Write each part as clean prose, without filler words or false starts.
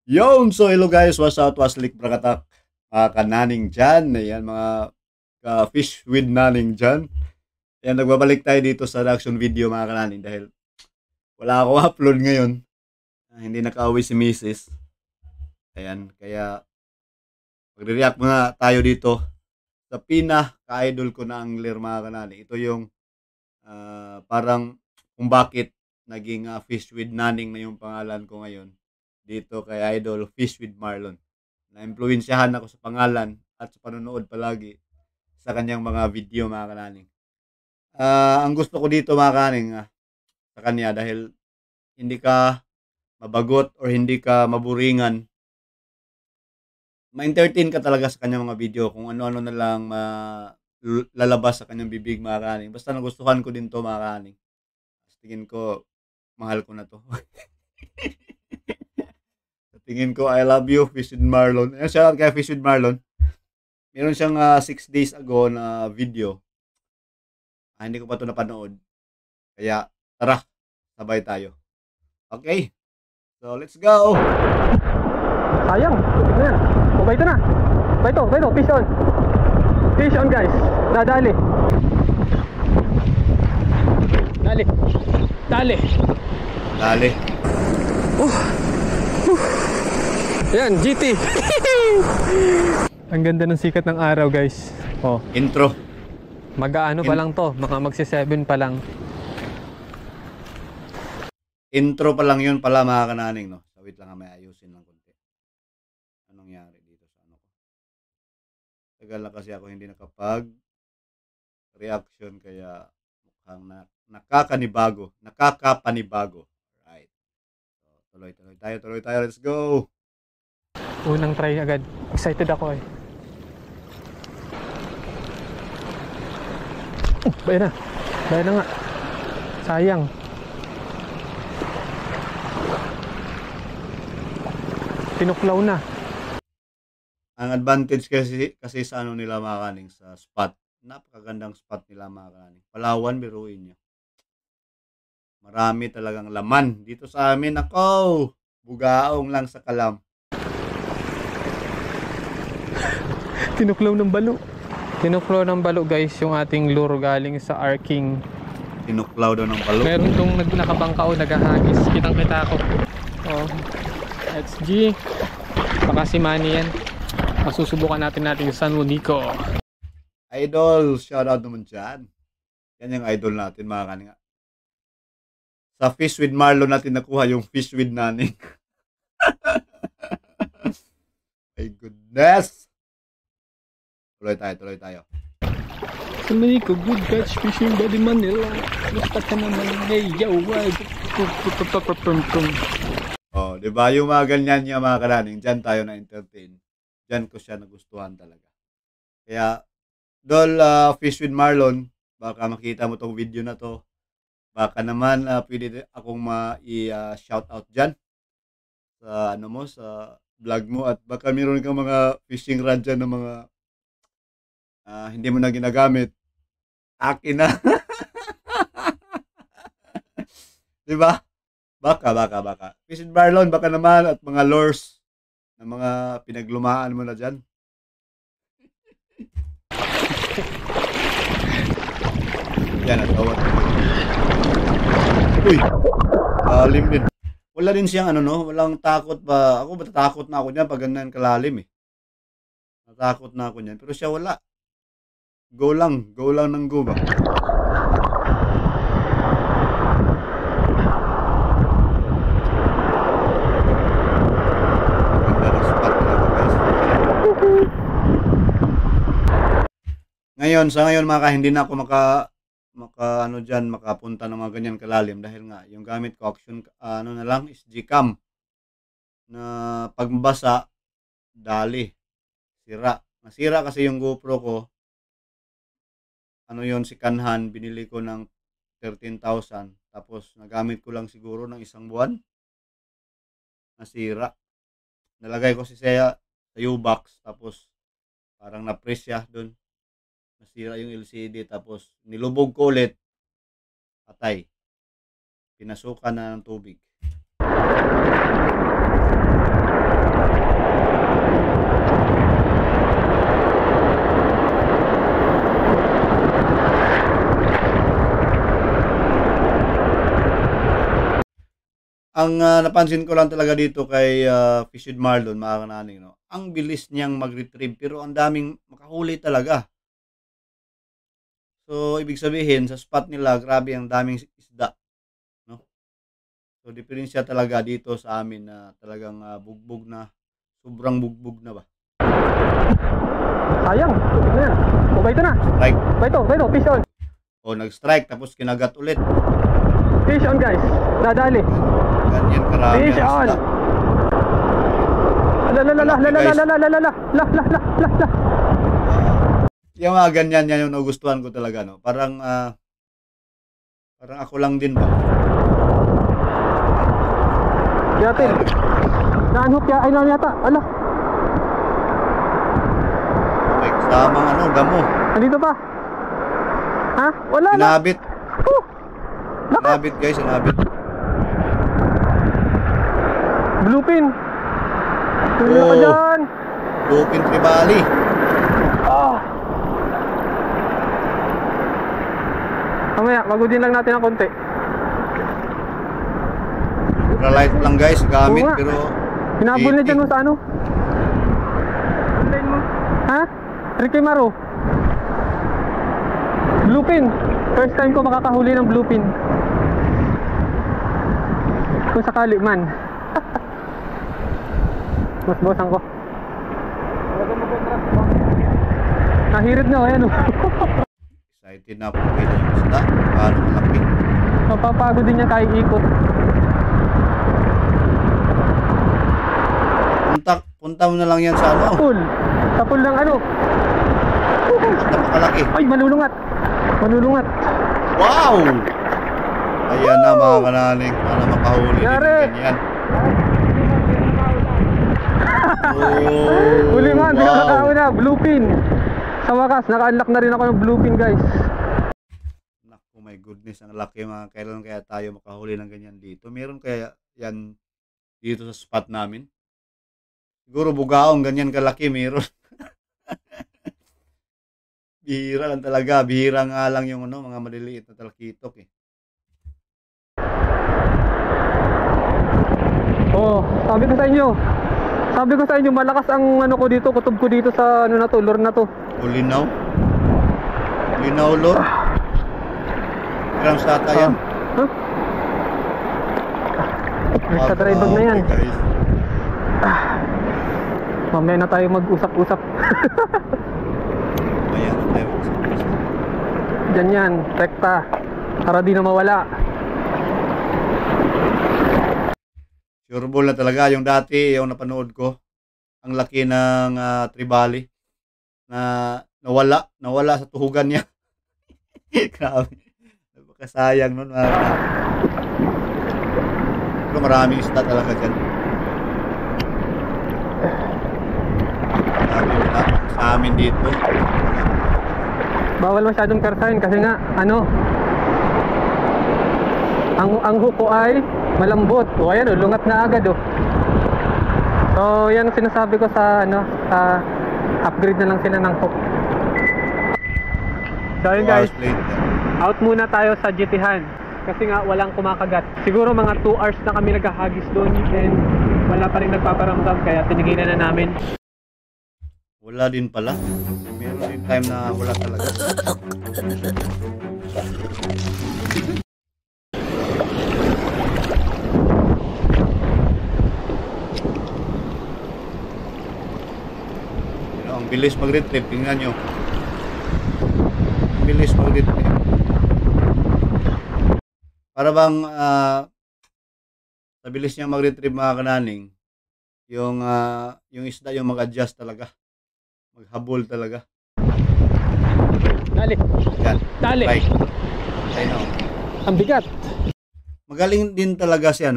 So hello guys, what's up, Waslik Brakatak, mga kananing dyan, ayan mga fish with naning dyan. Ayan, nagbabalik tayo dito sa reaction video mga kananing dahil wala akong upload ngayon, hindi nakauwi si Mrs. Ayan, kaya magre-react muna tayo dito sa pinaka-idol ko na angler mga kananing. Ito yung parang kung bakit naging fish with naning na yung pangalan ko ngayon dito kay Idol Fish with Marlon. Na-impluwensyahan ako sa pangalan at sa panonood palagi sa kanyang mga video mga kananing. Ang gusto ko dito mga kananing sa kanya dahil hindi ka mabagot or hindi ka maburingan. Ma-entertain ka talaga sa kanyang mga video kung ano-ano na lang lalabas sa kanyang bibig mga kananing. Basta nagustuhan ko din to mga kananing. Tingin ko mahal ko na to. Tingin ko, I love you, Fish with Marlon. Ayan, shout out kay Fish with Marlon. Meron siyang 6 days ago na video. Hindi ko pa ito napanood. Kaya, tara, sabay tayo. Okay, so let's go! Sayang, yan. O, ito na. Ito, fish on. Fish on guys, dadali. Dali. Yan, GT. Ang ganda ng sikat ng araw guys. Oh. Intro. Mag-aano pa lang to, mga magsi-7 pa lang. Intro pa lang yun pala mga kananing, no? So wait lang, may ayusin lang konti. Anong nangyari dito sa ano ko? Tagal na kasi ako hindi nakapag reaction kaya mukhang nakakapanibago. Right. So, tuloy tayo, let's go! Unang try agad. Excited ako eh. Bayan na nga. Sayang. Tinuklaw na. Ang advantage kasi sa ano nila mga kaning, sa spot. Napakagandang spot nila mga kaning. Palawan, biruin nyo. Marami talagang laman. Dito sa amin, ako, bugaong lang sa kalam. Tinuklaw ng balo guys yung ating lure galing sa Arking. Tinuklaw daw ng balo. Meron tong nakabangkao, naghahagis. Kitang-kita ko. Oh, XG. Baka si Manny yan. Masusubukan natin San Juanico. Idol, shoutout naman dyan. Yan yung idol natin mga kaninga. Sa Fish with Marlon natin nakuha yung Fish with Naning. My goodness. Tuloy tayo. San Juanico, good catch fishing by the Manila. Basta ka naman ngayon. Oh, di ba yung mga ganyan niya mga kananing, dyan tayo na entertain. Dyan ko siya nagustuhan talaga. Kaya, Dol, Fish with Marlon, baka makita mo tong video na to. Baka naman pwede akong ma-shoutout dyan sa ano mo, sa vlog mo, at baka meron kang mga fishing rod dyan na mga hindi mo na ginagamit. Akin na. Di ba? Baka. Fish with Marlon, baka naman, at mga lures na mga pinaglumaan mo na dyan. Yan, at tawad. Uy, lalim din. Wala din siyang ano no, walang takot ba? Ako matatakot na ako niyan pag ganyan kalalim eh. Natakot na ako niyan, pero siya wala. Go lang ng go ba? Ngayon, sa ngayon hindi na ako makapunta ng mga ganyan kalalim dahil nga yung gamit ko action na lang is Gcam na pagbasa dali sira. Nasira kasi yung GoPro ko. Si Kanhan, binili ko ng 13,000 tapos nagamit ko lang siguro ng isang buwan. Nasira. Nalagay ko siya sa U-box tapos parang na-press siya doon. Nasira yung LCD tapos nilubog ko ulit. Patay. Pinasukan na ng tubig. Ang napansin ko lang talaga dito kay Fish with Marlon, mga kananing, no? Ang bilis niyang mag-retrieve pero ang daming makahuli talaga. So, ibig sabihin, sa spot nila, grabe ang daming isda. No? So, diferensya talaga dito sa amin na talagang bugbog na, sobrang bugbog na ba? Sayang. Ano yan? O, ba ito na? Strike. Ba ito? Fish on. O, nag-strike, tapos kinagat ulit. Fish on, guys. Dadali. Ganyan karami Fish ang on. isda. Yung mga ganyan, yan yung nagustuhan ko talaga, no? Parang ako lang din ba? Yatin. Na-unhook ya. Ay, naman yata. Ala. May kasamang damo. Nandito pa. Ha? Wala na. Sinabit. Sinabit guys, sinabit. Bluefin. Tuloy ka dyan. Bluefin tribali. Mamaya, magudin lang natin ang konti. Ultralight lang guys, gamit Oo nga. pero Hinabol na dyan mo sa ano? Ha? Ricky Maro. Bluefin. First time ko makakahuli ng bluefin. Kung sakali man. Mas-bosan ko. Nahirit na, ayan o. excited na ako kita yung isda. Paano malaki. Mapapagod din niya kahit ikot. Punta mo na lang yan sa ano. Sa pool ng ano. At napakalaki. Ay, malulungat. Malulungat. Wow! Ayan na mga kanaling. Para makahuli din Yari! ng ganyan. Oh, Huli man, wow. pinakakauna, bluefin. Sa wakas, naka-unlock na rin ako ng bluefin, guys. Naku, my goodness, ang laki mga. Kailan kaya tayo makahuli ng ganyan dito? Meron kaya yan dito sa spot namin? Siguro bugaong ganyan kalaki meron. Bihira lang talaga. Bihira nga lang yung mga maliliit na talkitok eh. Oh, sabi ko sa inyo, malakas ang ano ko dito, kutob ko dito sa ano na to, lure na to. Linaw? Linaw lor? Grams ata yan. Huh? Sa dry bag na yan. Okay, guys. Mamaya na tayo mag-usap-usap. Ayan, tayo. Diyan yan, rekta. Para di na mawala. Sure ball na talaga. Yung dati, yung napanood ko, ang laki ng tribali na nawala sa tuhugan niya. Grabe. Napakasayang nun. Pero maraming isda talaga dyan. Sa amin dito. Bawal masyadong persahin kasi nga, ano, ang hook ko ay malambot. O ayan, lungat na agad oh. So yan ang sinasabi ko sa ano, sa upgrade na lang sila ng hook. So yun guys, out muna tayo sa jetihan kasi nga walang kumakagat. Siguro mga 2 hours na kami naghahagis doon and wala pa rin nagpaparamdam kaya tinigilan na namin. Wala din pala. Meron din time na wala talaga. Ang bilis mag-retrieve, tingnan nyo. Ang bilis mag-retrieve. Para bang sa bilis niya mag-retrieve mga kananing, yung isda yung mag-adjust talaga. Maghabol talaga. Dali. Yan. Dali. Right. I know. Ang bigat. Magaling din talaga si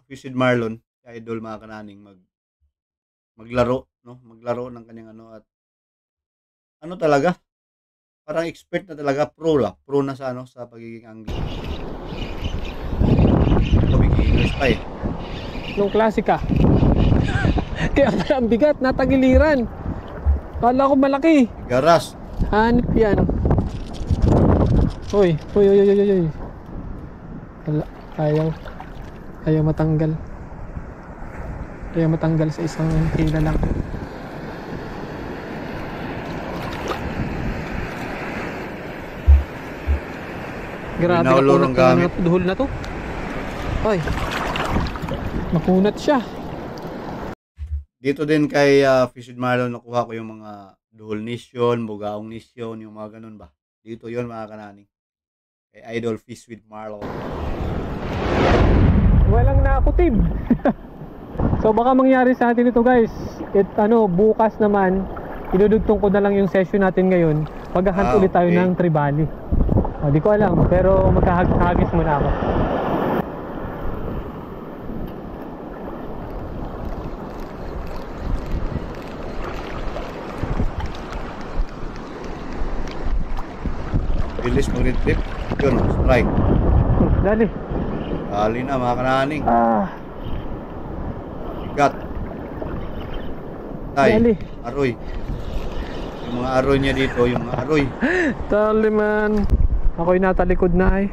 Fish with Marlon, si idol mga kananing maglaro, no? Maglaro ng kanyang at ano talaga? Parang expert na talaga, pro na sa sa pagiging angler. Beginners pa eh. Nung klasika. Kaya pala ang bigat, natagiliran. Kala ko malaki. Garas. Hanip yan. Uy. Wala, ayaw. Ayaw matanggal. Ayaw matanggal sa isang hila lang. Grabe na Binaulor ang gamit. duhol na to. Ay, makunat siya. Dito din kay Fish with Marlon nakuha ko yung mga duhol nisyon, bugaong nisyon, yung mga ganun ba. Dito yon mga kananing. Kay Idol Fish with Marlon. Walang nakutib. So baka mangyari sa atin ito guys. Bukas naman idudugtong ko na lang yung session natin ngayon. Maghahunt ulit tayo ng tribali. Di ko alam pero magkahagis muna ako. Bilis mag-retrip. Yun, strike. Dali. Dali na mga kananing. Gat. Tay, Dali. aroy. Yung mga aroy niya dito, yung mga aroy. Dali man. Ako'y natalikod na ay.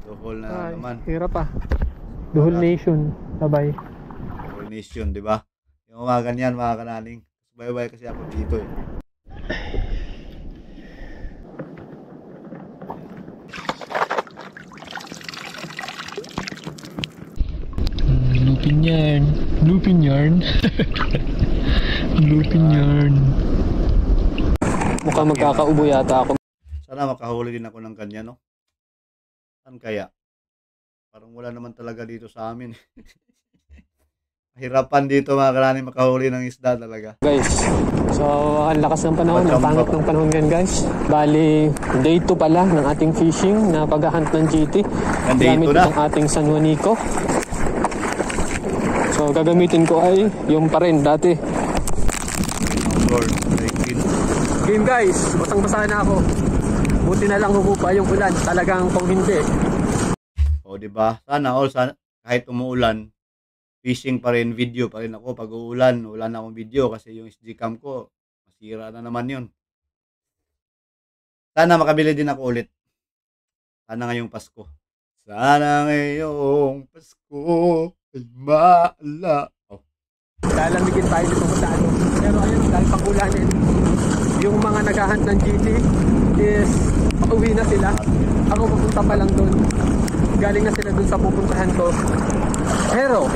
Duhol na naman. Hirap pa. Duhol Nation. Sabay. Duhol Nation, di ba? Yung mga ganyan mga kananing. Bye-bye kasi ako dito eh. Lupin yarn. Lupin yarn. Lupin yarn. Mukhang magkakaubo yata ako. Sana makahuli din ako ng kanya, no? Saan kaya? Parang wala naman talaga dito sa amin. Mahirapan dito mga kananing makahuli ng isda talaga. Guys, so ang lakas ng panahon, ang pangit ng panahon ngayon guys. Bali, day 2 pala ng ating fishing na paghahunt ng GT. Gamit ng ating San Juanico. So gagamitin ko ay yung pa rin dati. Game guys, basang-basa na ako. Buti na lang humupa yung ulan. Talagang kung hindi. O diba? Sana all kahit umuulan, fishing pa rin, video pa rin ako. Pag uulan, wala na akong video kasi yung SD cam ko, masira na naman yun. Sana makabili din ako ulit. Sana ngayong Pasko. Sana ngayong Pasko ay maala. Lalamigin tayo dito sa ano. Pero ayun, dahil pag-ulanin, yung mga naghahunt ng GT is pauwi na sila. Ako pupunta pa lang doon. Galing na sila doon sa pupuntahan ko. Pero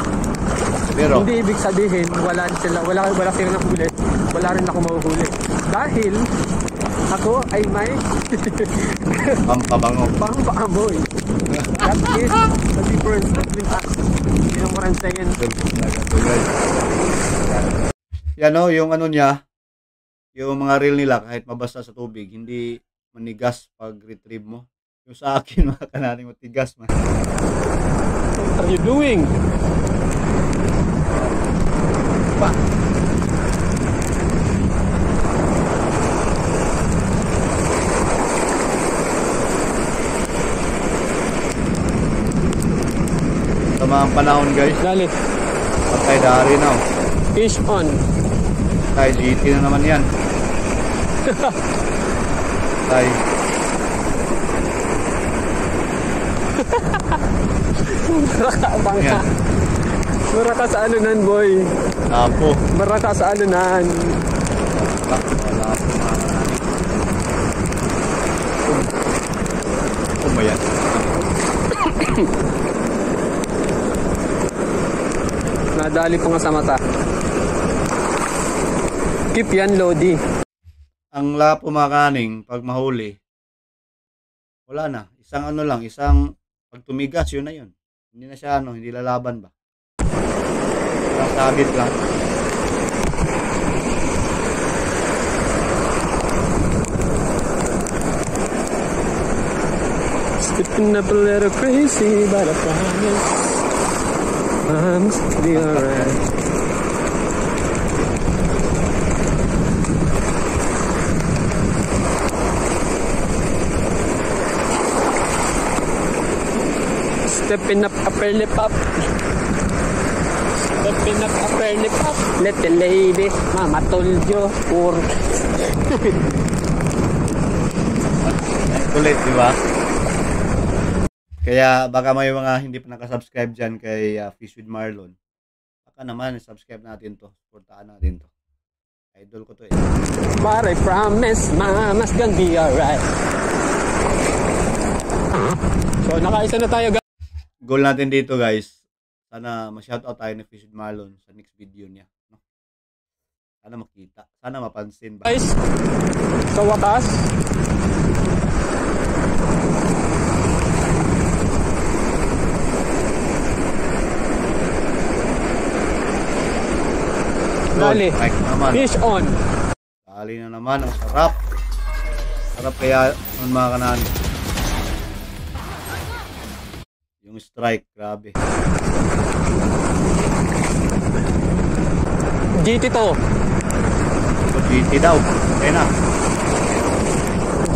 hindi ibig sabihin wala silang nahuli. Wala rin ako mahuhuli. Dahil ako ay may pampaamoy. That is the difference between us. You know what I'm saying? Yan o, yung ano niya, yung mga reel nila kahit mabasa sa tubig, hindi manigas pag retrieve mo. Yung sa akin mga kananing matigas man. What are you doing? Pa. Tama ang panahon guys. Dali. Patay dari na. Fish on. Patay GT na naman yan. Patay. Mura ka sa alunan boy. Lapo. Mura ka sa alunan. Lapo mga kananing. Umayan. Nadali pa nga sa mata. Keep yan, Lodi. Ang lapo mga kaning, pag mahuli, wala na. Isang ano lang, isang pag tumigas, yun na yun. Hindi na siya hindi lalaban ba? Sabit lang. Stepping up a little crazy, but I promise I'm to be alright. Stepping up upper lip up. Stepping up upper lip up. Little lady, mama told you. Kulit, di ba? Kaya baka may mga hindi pa nakasubscribe dyan kay Fish with Marlon. Baka naman, subscribe natin to. Supportaan natin to. Idol ko to eh. But I promise, mama's gonna be alright. So, nakaisa na tayo, guys. Goal natin dito, guys. Sana ma-shoutout tayo ni Fish with Marlon sa next video niya. No? Sana makita. Sana mapansin ba? Guys, sa wakas, dali, fish on. Dali na naman, ang sarap. Sarap kaya nun mga kanan. Yung strike, grabe. GT to. GT daw. Ayun na.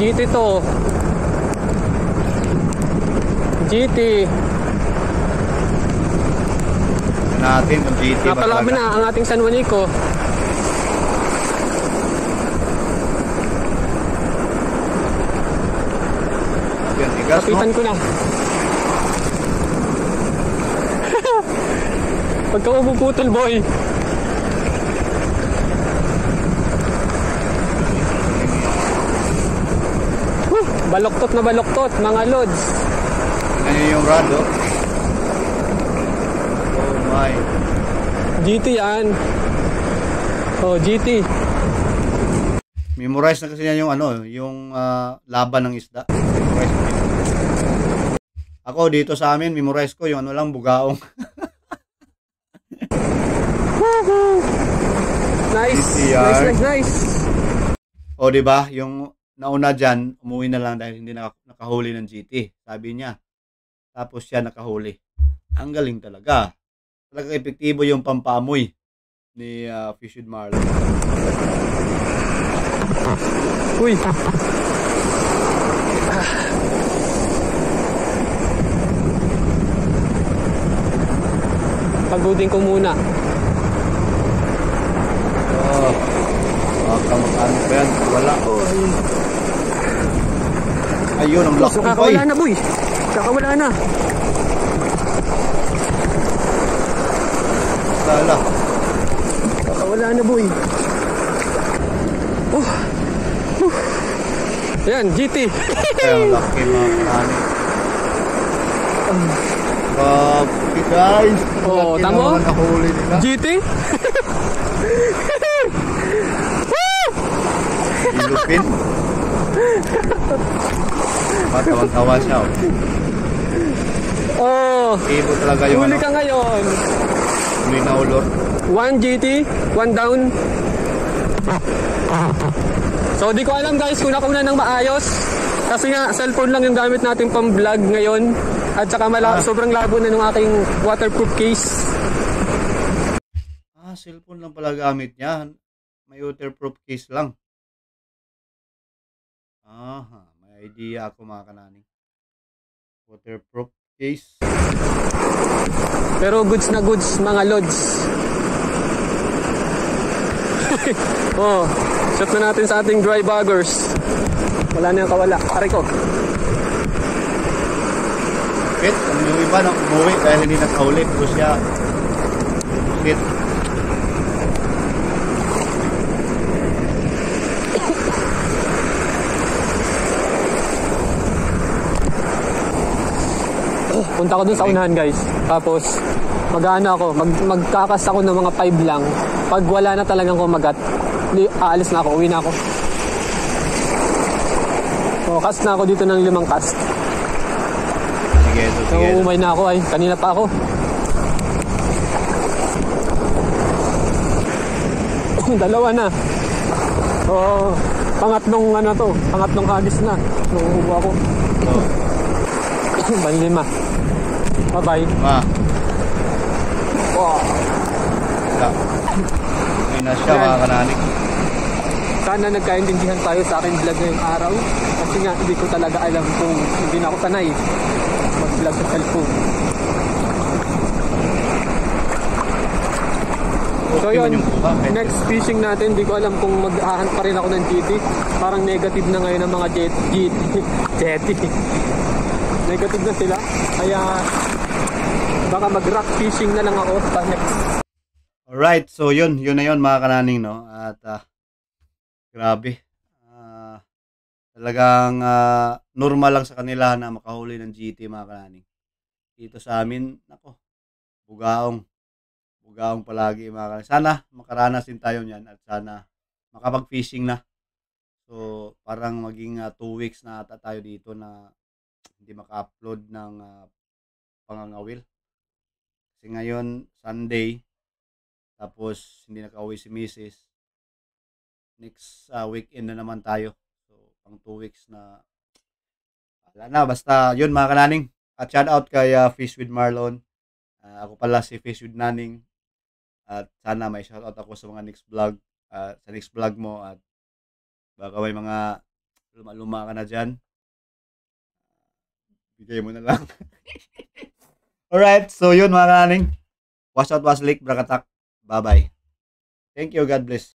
GT to. GT. Natin kung GT ba napalaban talaga. na ang ating San Juanico. Kapitan ko na. Pagka umuputol, boy. Baloktot na baloktot, mga lods. Ganyan yung rod, oh. Oh my. GT yan. Oh, GT. Memorize na kasi yan yung ano, yung laban ng isda. Memorize ko. Ako dito sa amin, memorize ko yung ano lang, bugaong. Nice. DCR. Nice. O di ba, yung nauna diyan, umuwi na lang dahil hindi nakahuli ng GT, sabi niya. Tapos siya nakahuli. Ang galing talaga. Talaga epektibo yung pampaamoy ni Fish with Marlon. Uy. Pagodin ko muna. Oh. Kamakano pa yan? Wala. Ayun, ang laki pa eh. Kakawala na, boy. Kakawala na. Sala. Kakawala na, boy. Yan, GT. Kaya ang laki mga kanani. Okay guys. Oh, Laki tamo? naman nahuli nila. GT? Ilupin. Matawang-tawa siya. Oh. Ibo talaga yung Huli ka ngayon. Huli na ulor. 1 GT, 1 down. So di ko alam guys kung nakuha ng maayos. Kasi nga cellphone lang yung gamit natin pang vlog ngayon. At saka sobrang labo na ng aking waterproof case. Cellphone lang pala gamit niya. May waterproof case lang. May idea ako mga kanani. Waterproof case. Pero goods na goods mga lods. Oh, shot na natin sa ating dry baggers. Wala na yung kawala. Aray ko. Wait, yung iba na umuwi dahil hindi nakahuli. Pero siya shit. Punta ko dun sa unahan guys. Tapos mag-ano ako, magkakas ako ng mga 5 lang. Pag wala na talagang kumagat, aalis na ako, uwi na ako. So, cast na ako dito ng 5 cast. Sige, So, umay na ako ay, kanina pa ako. Dalawa na. So, pangatlong ano to, pangatlong hagis na. Nung ubo ako. Banlima. Bye-bye. Wow. Hindi na siya mga kananik. Sana nagkaintindihan tayo sa aking vlog ngayong araw. Kasi nga hindi ko talaga alam kung hindi na ako sanay mag-vlog sa cellphone. So yun, next fishing natin, hindi ko alam kung mag-ahan pa rin ako ng GT. Parang negative na ngayon ang mga jetty. Negative na sila. Kaya baka mag-rock fishing na lang ako sa next. Alright, so yun na yun mga kananing, no? At grabe. Talagang normal lang sa kanila na makahuli ng GT mga kananing. Dito sa amin, nako, bugaong palagi mga kananing. Sana makaranas din tayo niyan at sana makapag-fishing na. So, parang maging 2 weeks na ata tayo dito na hindi maka-upload ng pangangawil. Kasi ngayon, Sunday, tapos hindi nakauwi si Mrs. Next weekend na naman tayo. So, pang 2 weeks na wala na. Basta yun mga kananing. At shout out kay Fish with Marlon. Ako pala si Fish with Naning. At sana may shout out ako sa mga next vlog. Sa next vlog mo. At baka may mga luma-luma ka na dyan. Bigay mo na lang. Alright, so yun mga kananing. Wash out, wash lick, brakatak. Bye-bye. Thank you, God bless.